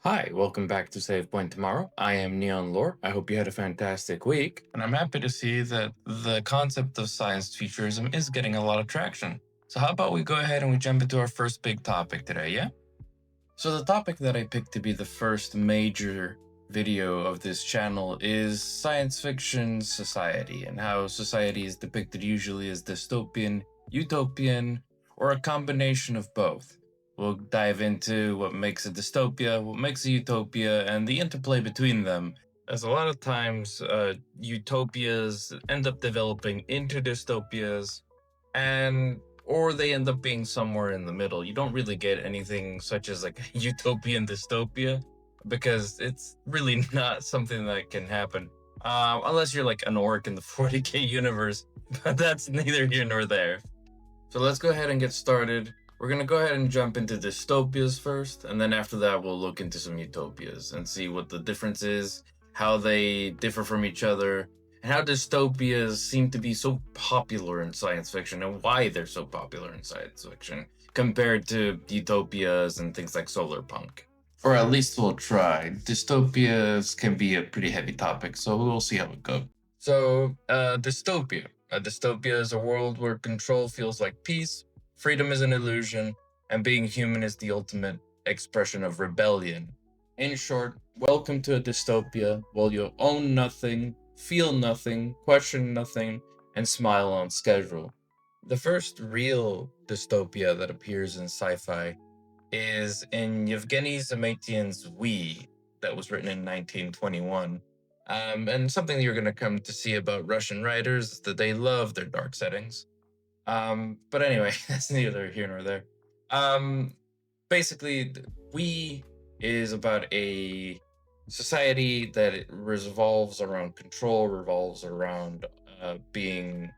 Hi, welcome back to Save Point Tomorrow. I am Neon Lore. I hope you had a fantastic week, and I'm happy to see that the concept of science futurism is getting a lot of traction. So, how about we go ahead and we jump into our first big topic today, yeah? So, the topic that I picked to be the first major video of this channel is science fiction society and how society is depicted usually as dystopian, utopian, or a combination of both. We'll dive into what makes a dystopia, what makes a utopia, and the interplay between them. As a lot of times, utopias end up developing into dystopias, and or they end up being somewhere in the middle. You don't really get anything such as like a utopian dystopia because it's really not something that can happen unless you're like an orc in the 40k universe, but that's neither here nor there. So let's go ahead and get started. We're going to go ahead and jump into dystopias first, and then after that, we'll look into some utopias and see what the difference is, how they differ from each other, and how dystopias seem to be so popular in science fiction and why they're so popular in science fiction compared to utopias and things like solar punk. Or at least we'll try. Dystopias can be a pretty heavy topic, so we'll see how it goes. So, dystopia. A dystopia is a world where control feels like peace, freedom is an illusion, and being human is the ultimate expression of rebellion. In short, welcome to a dystopia where you own nothing, feel nothing, question nothing, and smile on schedule. The first real dystopia that appears in sci-fi is in Yevgeny Zamyatin's We, that was written in 1921. And something you're going to come to see about Russian writers is that they love their dark settings. But anyway, that's neither here nor there. Um, Basically, We is about a society that revolves around control, revolves around being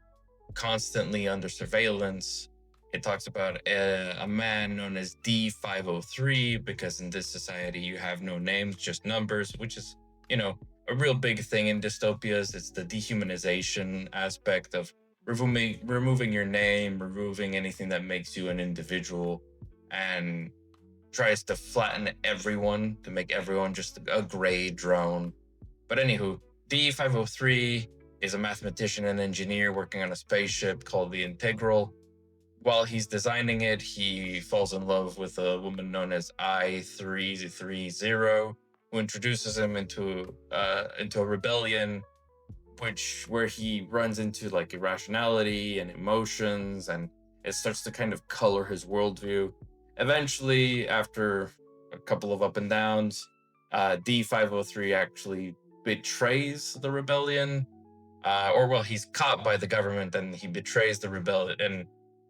constantly under surveillance. It talks about a man known as D503 because in this society you have no names, just numbers, which is, a real big thing in dystopias. It's the dehumanization aspect of removing your name, removing anything that makes you an individual, and tries to flatten everyone to make everyone just a gray drone. But anywho, D503 is a mathematician and engineer working on a spaceship called the Integral. While he's designing it, he falls in love with a woman known as I330, who introduces him into a rebellion, where he runs into like irrationality and emotions, and it starts to kind of color his worldview. Eventually, after a couple of up and downs, D503 actually betrays the rebellion, or well, he's caught by the government and he betrays the rebellion. And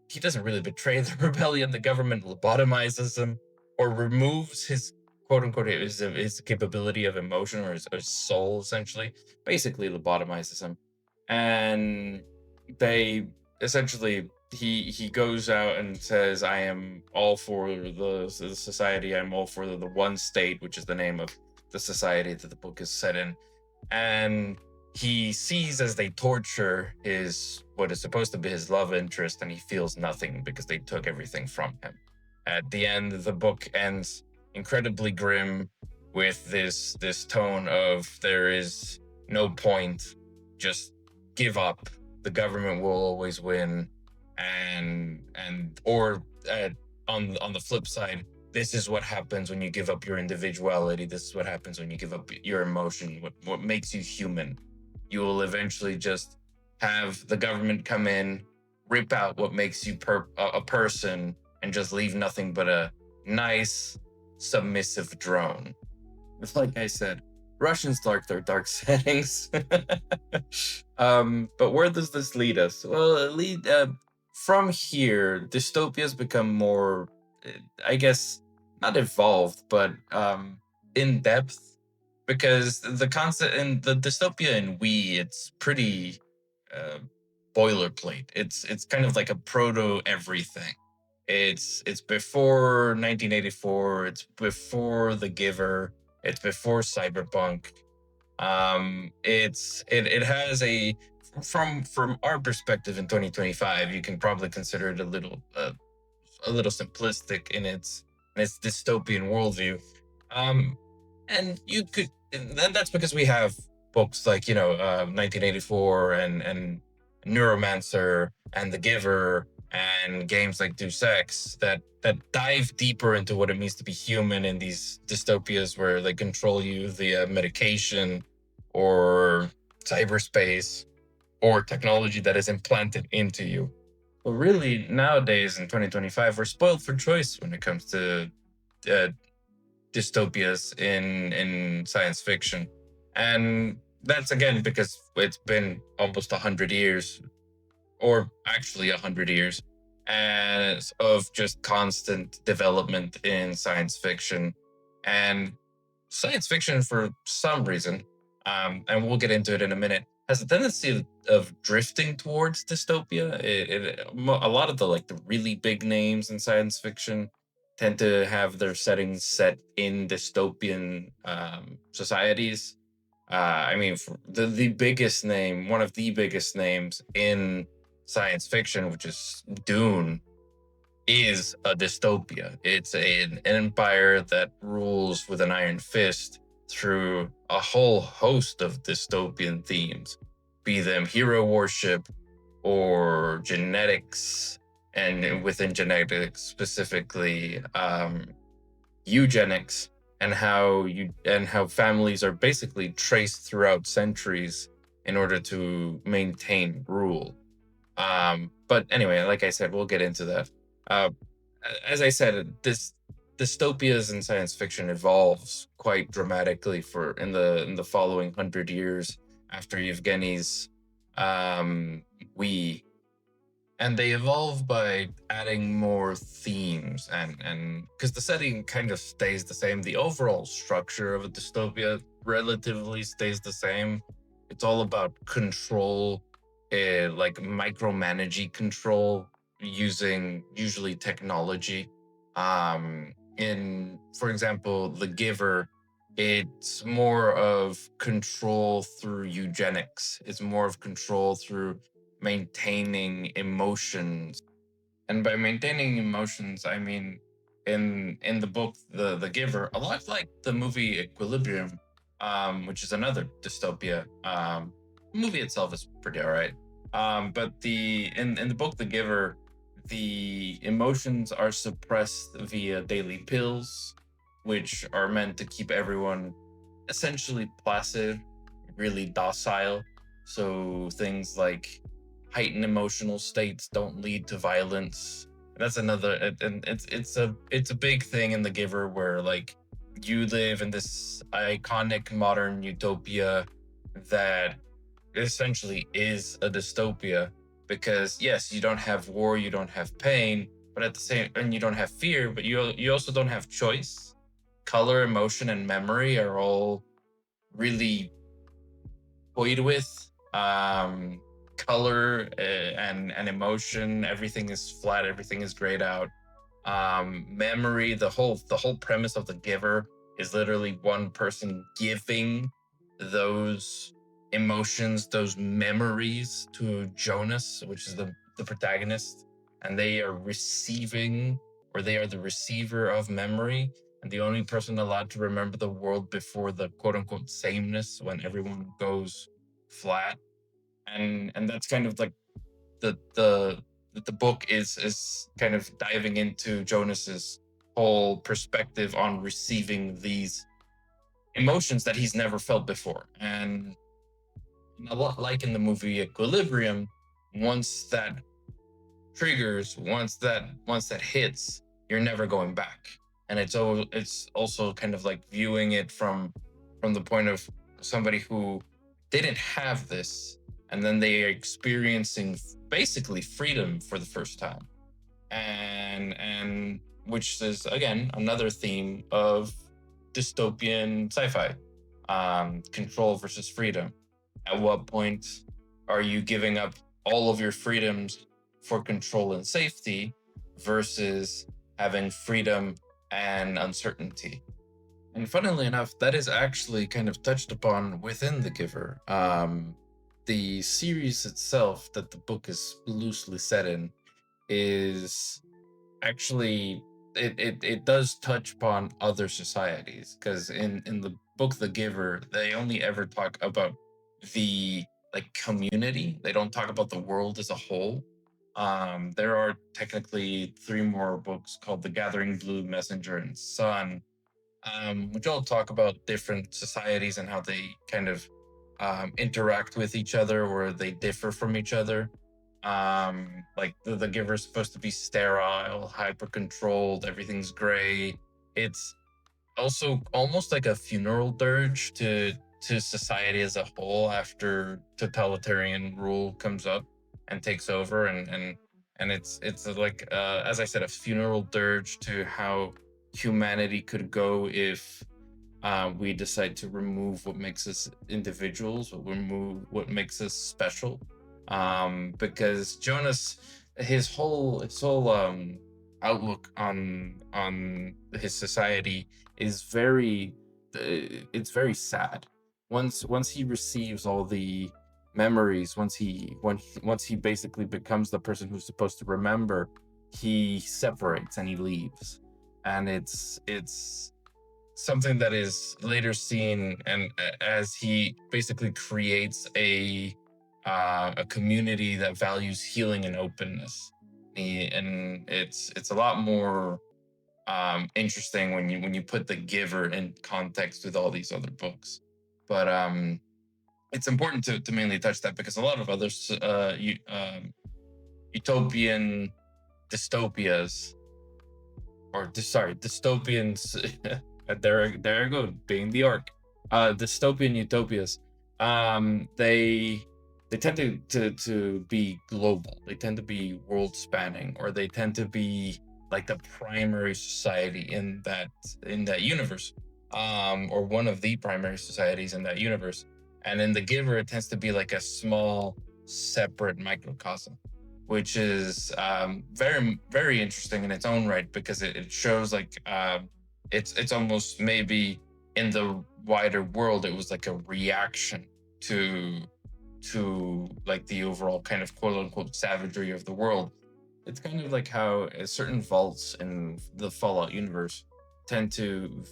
he doesn't really betray the rebellion. The government lobotomizes him or removes his quote unquote his capability of emotion or his soul, essentially. Basically, lobotomizes him, and they essentially he goes out and says, "I am all for the society. I'm all for the one state," which is the name of the society that the book is set in, and he sees as they torture his what is supposed to be his love interest, and he feels nothing because they took everything from him. At the end, the book ends incredibly grim with this tone of there is no point, just give up. The government will always win, and or on the flip side, this is what happens when you give up your individuality. This is what happens when you give up your emotion. What makes you human? You will eventually just have the government come in, rip out what makes you a person, and just leave nothing but a nice, submissive drone. Like I said, Russians like their dark settings. But where does this lead us? Well, from here, dystopias become more, I guess, not evolved, but in depth, because the concept in the dystopia in We, it's pretty uh, boilerplate. It's kind of like a proto everything. It's before 1984. It's before The Giver. It's before Cyberpunk. It has from our perspective in 2025, you can probably consider it a little simplistic in its dystopian worldview. And you could, and then that's because we have books like 1984 and Neuromancer and The Giver and games like Deus Ex that dive deeper into what it means to be human in these dystopias where they control you via medication or cyberspace or technology that is implanted into you. But really, nowadays in 2025, we're spoiled for choice when it comes to uh, dystopias in science fiction, and that's again because it's been almost 100 years, or actually 100 years, as of just constant development in science fiction. And science fiction, for some reason, and we'll get into it in a minute, has a tendency of drifting towards dystopia. A lot of the the really big names in science fiction tend to have their settings set in dystopian societies. I mean, the biggest name, one of the biggest names in science fiction, which is Dune, is a dystopia. It's an empire that rules with an iron fist through a whole host of dystopian themes, be them hero worship or genetics, and within genetics specifically, eugenics, and how families are basically traced throughout centuries in order to maintain rule. But anyway, like I said, we'll get into that. Uh, as I said, this dystopias in science fiction evolves quite dramatically for in the following 100 years after Yevgeny's we, and they evolve by adding more themes and because the setting kind of stays the same, the overall structure of a dystopia relatively stays the same. It's all about control, like micromanaging control using usually technology. In, for example, The Giver, it's more of control through eugenics. It's more of control through maintaining emotions. And by maintaining emotions, I mean in the book The Giver, a lot like the movie Equilibrium, which is another dystopia. The movie itself is pretty alright. But the in the book The Giver, the emotions are suppressed via daily pills, which are meant to keep everyone essentially placid, really docile. So things like heightened emotional states don't lead to violence. That's another, and it's a big thing in The Giver where you live in this iconic modern utopia that essentially is a dystopia, because yes, you don't have war, you don't have pain, but at the same, and you don't have fear, but you also don't have choice. Color, emotion, and memory are all really toyed with. Color and emotion, everything is flat, everything is grayed out. Memory, the whole premise of The Giver is literally one person giving those emotions, those memories to Jonas, which is the protagonist, and they are receiving, or they are the receiver of memory, and the only person allowed to remember the world before the quote unquote sameness when everyone goes flat. And that's kind of like the the book is kind of diving into Jonas's whole perspective on receiving these emotions that he's never felt before. And a lot like in the movie Equilibrium, once that triggers, once that hits, you're never going back. And it's also kind of like viewing it from the point of somebody who didn't have this, and then they are experiencing basically freedom for the first time. And which is again another theme of dystopian sci-fi, control versus freedom. At what point are you giving up all of your freedoms for control and safety versus having freedom and uncertainty? And funnily enough, that is actually kind of touched upon within The Giver. The series itself that the book is loosely set in is actually it does touch upon other societies, because in the book The Giver, they only ever talk about the like community. They don't talk about the world as a whole. There are technically three more books called The Gathering, Blue, Messenger, and Sun, which all talk about different societies and how they kind of interact with each other or they differ from each other. Like the giver is supposed to be sterile, hyper controlled, everything's gray. It's also almost like a funeral dirge to society as a whole after totalitarian rule comes up and takes over, and it's like as I said, a funeral dirge to how humanity could go if we decide to remove what makes us individuals, remove what makes us special. Because Jonas, his whole outlook on his society is very it's very sad. Once he receives all the memories, once he basically becomes the person who's supposed to remember, he separates and he leaves, and it's something that is later seen, and as he basically creates a community that values healing and openness. And it's a lot more interesting when you put The Giver in context with all these other books. But it's important to mainly touch that because a lot of others utopian dystopias, or sorry, dystopians. There I go, being the arc. Dystopian utopias. They tend to be global. They tend to be world spanning, or they tend to be like the primary society in that universe, or one of the primary societies in that universe. And in The Giver, it tends to be like a small, separate microcosm, which is very very interesting in its own right, because it shows like it's almost maybe in the wider world it was like a reaction to like the overall kind of quote unquote savagery of the world. It's kind of like how certain vaults in the Fallout universe tend to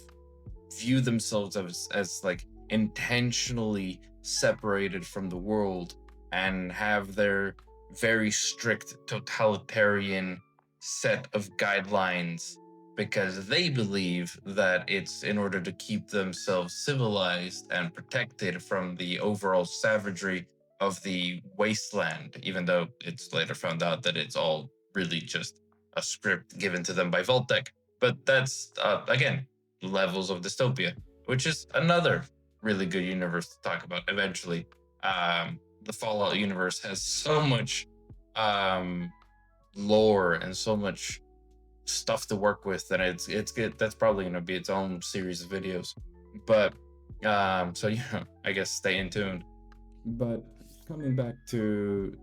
view themselves as like intentionally separated from the world and have their very strict totalitarian set of guidelines, because they believe that it's in order to keep themselves civilized and protected from the overall savagery of the wasteland, even though it's later found out that it's all really just a script given to them by Vault-Tec. But that's, again, levels of dystopia, which is another really good universe to talk about eventually. The Fallout universe has so much lore and so much stuff to work with that it's good. That's probably going to be its own series of videos. But so I guess stay in tuned. But coming back to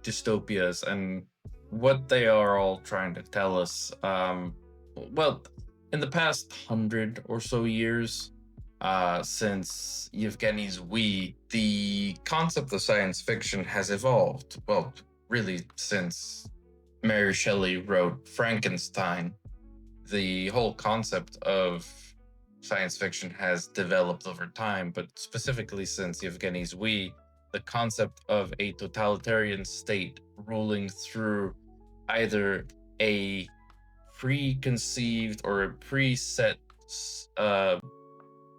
dystopias and what they are all trying to tell us, well, in the past 100 or so years, since Yevgeny's We, the concept of science fiction has evolved. Well, really, since Mary Shelley wrote Frankenstein, the whole concept of science fiction has developed over time, but specifically since Yevgeny's We, the concept of a totalitarian state ruling through either a preconceived or a preset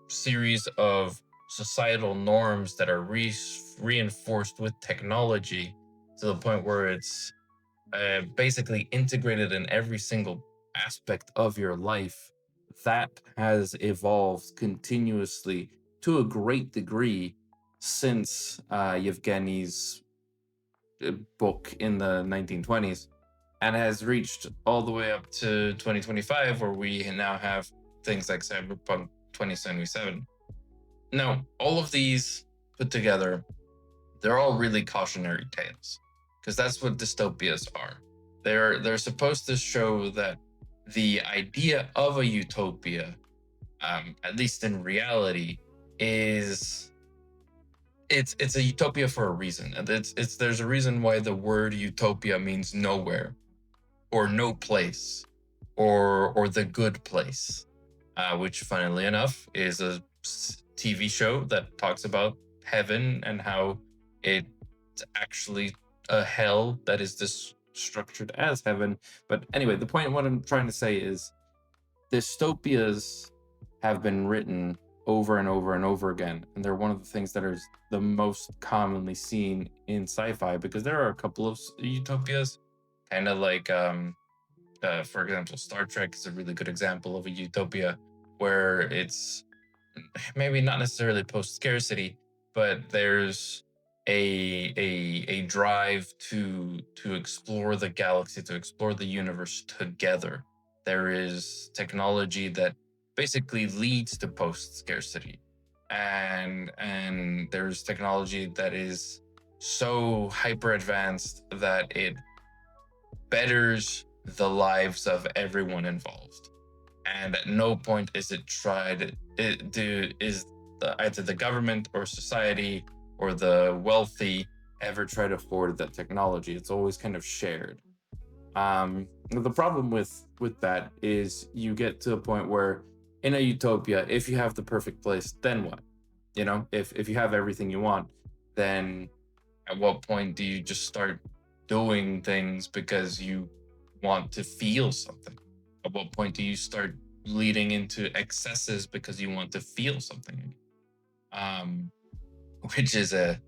series of societal norms that are reinforced with technology to the point where it's basically integrated in every single aspect of your life, that has evolved continuously to a great degree since Yevgeny's book in the 1920s, and has reached all the way up to 2025, where we now have things like Cyberpunk 2077. Now, all of these put together, they're all really cautionary tales, because that's what dystopias are. They're supposed to show that the idea of a utopia, at least in reality, is it's a utopia for a reason. And there's a reason why the word utopia means nowhere or no place. or The Good Place, which, funnily enough, is a TV show that talks about heaven and how it's actually a hell that is this structured as heaven. But anyway, the point what I'm trying to say is dystopias have been written over and over and over again, and they're one of the things that are the most commonly seen in sci-fi because there are a couple of utopias, kind of like for example, Star Trek is a really good example of a utopia where it's maybe not necessarily post scarcity, but there's a drive to explore the galaxy, to explore the universe together. There is technology that basically leads to post scarcity, and there's technology that is so hyper advanced that it betters the lives of everyone involved. And at no point is it tried is either the government or society or the wealthy ever try to hoard that technology. It's always kind of shared. The problem with that is you get to a point where in a utopia, if you have the perfect place, then what? You know, if you have everything you want, then at what point do you just start doing things because you want to feel something? At what point do you start leading into excesses because you want to feel something? Um, which is a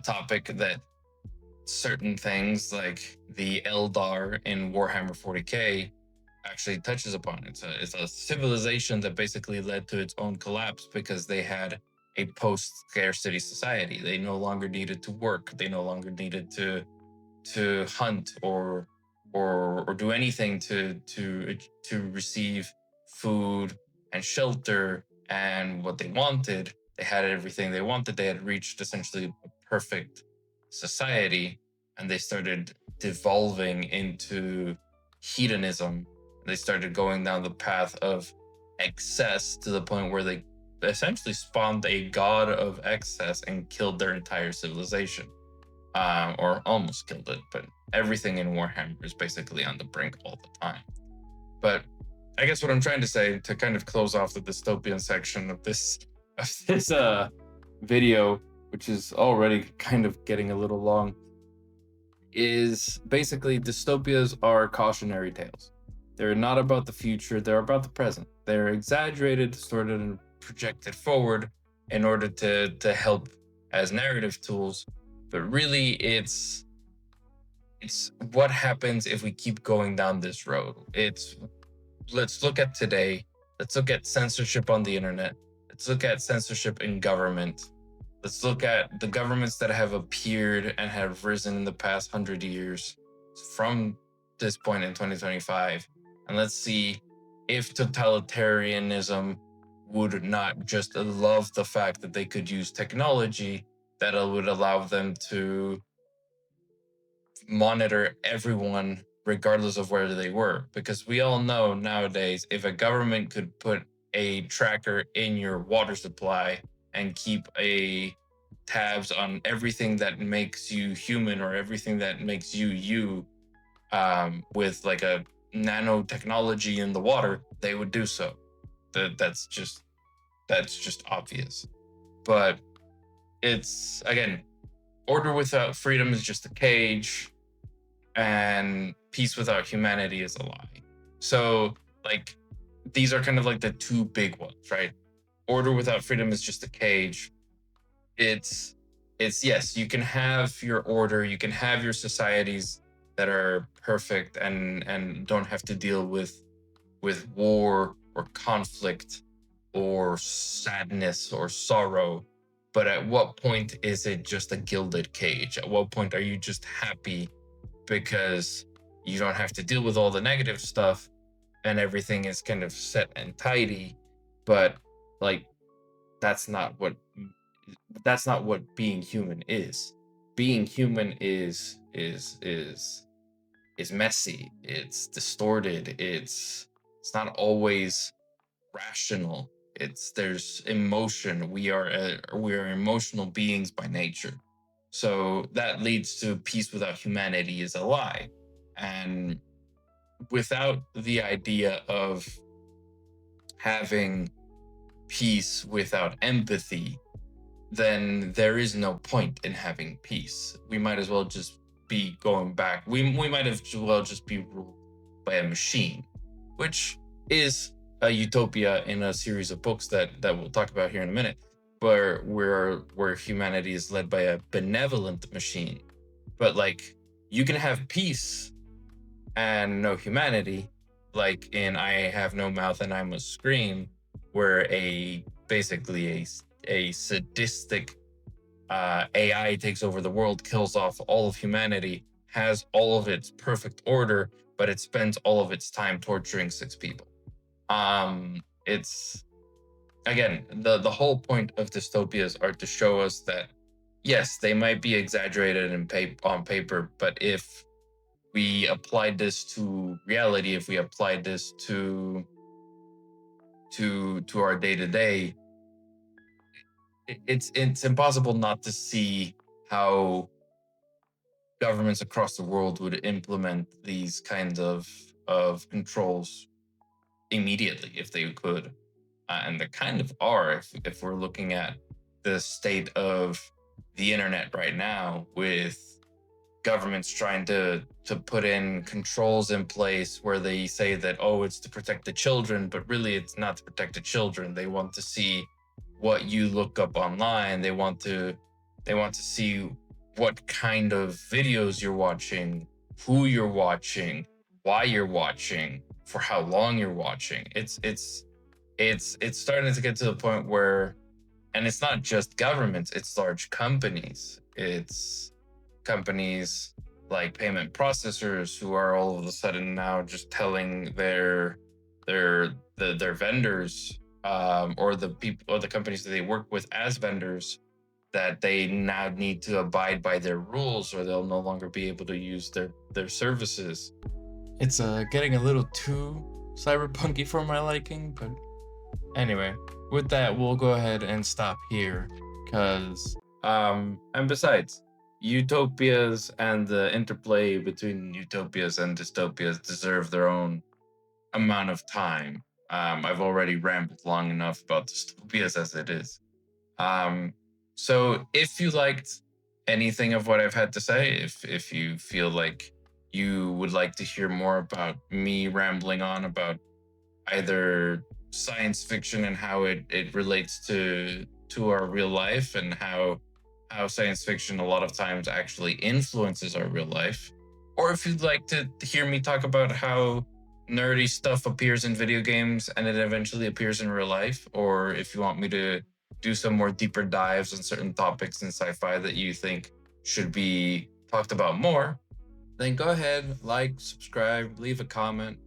topic that certain things like the Eldar in Warhammer 40K actually touches upon. It's a civilization that basically led to its own collapse because they had a post scarcity society. They no longer needed to work. They no longer needed to hunt or do anything to receive food and shelter and what they wanted. They had everything they wanted. They had reached essentially a perfect society, and they started devolving into hedonism. They started going down the path of excess to the point where they essentially spawned a god of excess and killed their entire civilization, or almost killed it. But everything in Warhammer is basically on the brink all the time. But I guess what I'm trying to say to kind of close off the dystopian section of this video, which is already kind of getting a little long, is basically dystopias are cautionary tales. They're not about the future, they're about the present. They're exaggerated, distorted, and projected forward in order to help as narrative tools. But really it's what happens if we keep going down this road. Let's look at today. Let's look at censorship on the internet. Let's look at censorship in government. Let's look at the governments that have appeared and have risen in the past 100 years from this point in 2025. And let's see if totalitarianism would not just love the fact that they could use technology that would allow them to monitor everyone regardless of where they were. Because we all know nowadays, if a government could put a tracker in your water supply and keep a tabs on everything that makes you human or everything that makes you, with like a nanotechnology in the water, they would do so. That's just obvious. But it's, again, order without freedom is just a cage, and peace without humanity is a lie. So, like, these are kind of like the two big ones, right? Order without freedom is just a cage. It's yes, you can have your order, you can have your societies that are perfect and don't have to deal with war or conflict or sadness or sorrow. But at what point is it just a gilded cage? At what point are you just happy because you don't have to deal with all the negative stuff and everything is kind of set and tidy? But like, that's not what being human is. Being human is messy. It's distorted. It's not always rational. There's emotion. We are emotional beings by nature. So that leads to peace without humanity is a lie. And without the idea of having peace without empathy, then there is no point in having peace. We might as well just be going back. We might as well just be ruled by a machine, which is a utopia in a series of books that we'll talk about here in a minute, where humanity is led by a benevolent machine. But like, you can have peace and no humanity, like in I Have No Mouth and I Must Scream, where a sadistic AI takes over the world, kills off all of humanity, has all of its perfect order, but it spends all of its time torturing six people. It's again, the whole point of dystopias are to show us that yes, they might be exaggerated on paper, but if we applied this to reality, if we applied this to our day to day, it's impossible not to see how governments across the world would implement these kinds of controls immediately if they could, and they kind of are if we're looking at the state of the internet right now, with governments trying to put in controls in place where they say that, oh, it's to protect the children, but really it's not to protect the children. They want to see what you look up online. They want to see what kind of videos you're watching, who you're watching, why you're watching, for how long you're watching. It's starting to get to the point where, and it's not just governments, it's large companies. It's companies like payment processors who are all of a sudden now just telling their vendors, or the people or the companies that they work with as vendors, that they now need to abide by their rules or they'll no longer be able to use their services. It's getting a little too cyberpunky for my liking, but anyway, with that, we'll go ahead and stop here, because and besides, utopias and the interplay between utopias and dystopias deserve their own amount of time. I've already rambled long enough about dystopias as it is. So if you liked anything of what I've had to say, if you feel like you would like to hear more about me rambling on about either science fiction and how it relates to our real life, and how science fiction a lot of times actually influences our real life, or if you'd like to hear me talk about how nerdy stuff appears in video games and it eventually appears in real life, or if you want me to do some more deeper dives on certain topics in sci-fi that you think should be talked about more, then go ahead, like, subscribe, leave a comment.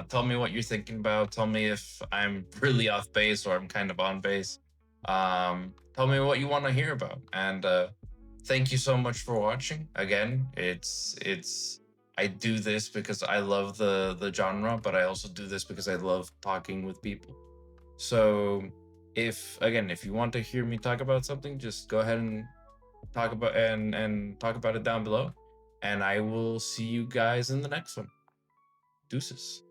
Tell me what you're thinking about. Tell me if I'm really off base or I'm kind of on base. Tell me what you want to hear about. And thank you so much for watching. Again, it's I do this because I love the genre, but I also do this because I love talking with people. So if you want to hear me talk about something, just go ahead and talk about it down below. And I will see you guys in the next one. Deuces.